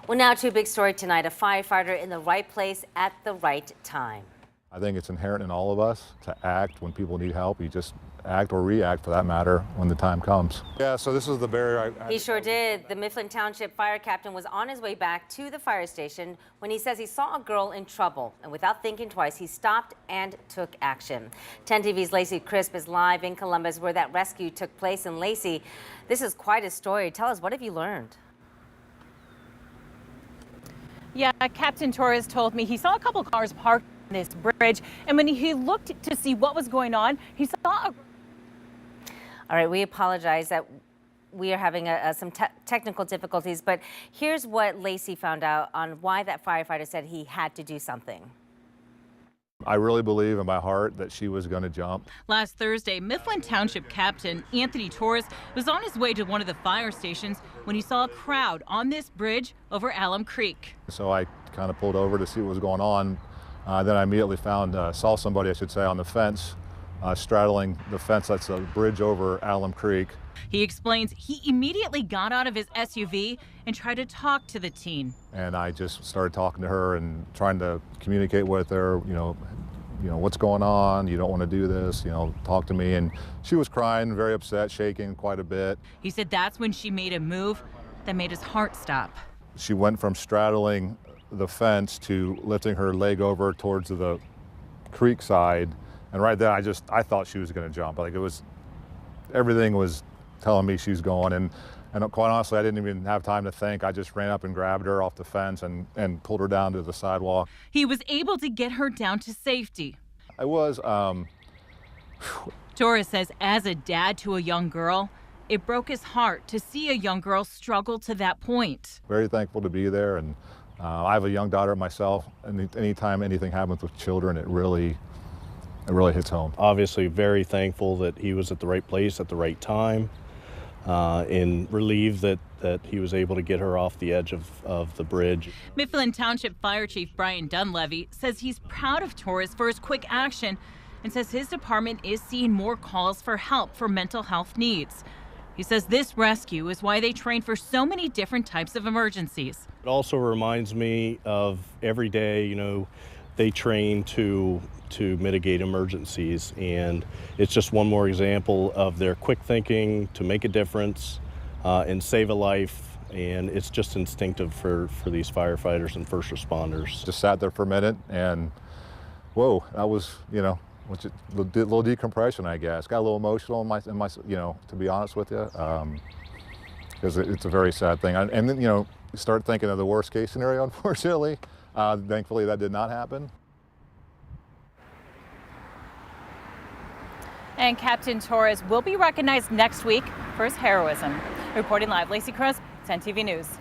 Well, now to a big story tonight. A firefighter in the right place at the right time. I think it's inherent in all of us to act when people need help. You just act or react, for that matter, when the time comes. Yeah, so this is the barrier. He sure did. The Mifflin Township fire captain was on his way back to the fire station when he says he saw a girl in trouble. And without thinking twice, he stopped and took action. 10 TV's Lacey Crisp is live in Columbus where that rescue took place. And Lacey, this is quite a story. Tell us, what have you learned? Yeah, Captain Torres told me he saw a couple cars parked on this bridge, and when he looked to see what was going on, he saw a... All right, we apologize that we are having some technical difficulties, but here's what Lacey found out on why that firefighter said he had to do something. I really believe in my heart that she was going to jump. Last Thursday, Mifflin Township Captain Anthony Torres was on his way to one of the fire stations when he saw a crowd on this bridge over Alum Creek. So I kind of pulled over to see what was going on. Then I immediately saw somebody, I should say, on the fence, straddling the fence that's a bridge over Alum Creek. He explains he immediately got out of his SUV and tried to talk to the teen. And I just started talking to her and trying to communicate with her, you know, what's going on? You don't want to do this, talk to me. And she was crying, very upset, shaking quite a bit. He said that's when she made a move that made his heart stop. She went from straddling the fence to lifting her leg over towards the creek side. And right there, I thought she was going to jump. Like everything was telling me she's going. And quite honestly, I didn't even have time to think. I just ran up and grabbed her off the fence and pulled her down to the sidewalk. He was able to get her down to safety. I was. Torres says as a dad to a young girl, it broke his heart to see a young girl struggle to that point. Very thankful to be there. And I have a young daughter myself. And anytime anything happens with children, it really hits home. Obviously very thankful that he was at the right place at the right time. And relieved that he was able to get her off the edge of the bridge. Mifflin Township Fire Chief Brian Dunlevy says he's proud of Torres for his quick action and says his department is seeing more calls for help for mental health needs. He says this rescue is why they train for so many different types of emergencies. It also reminds me of every day, they train to mitigate emergencies, and it's just one more example of their quick thinking to make a difference and save a life, and it's just instinctive for these firefighters and first responders. Just sat there for a minute and whoa, that was, a little decompression, I guess. Got a little emotional in my to be honest with you, because it's a very sad thing. And then, you start thinking of the worst case scenario, unfortunately. Thankfully, that did not happen. And Captain Torres will be recognized next week for his heroism. Reporting live, Lacey Crisp, 10 TV News.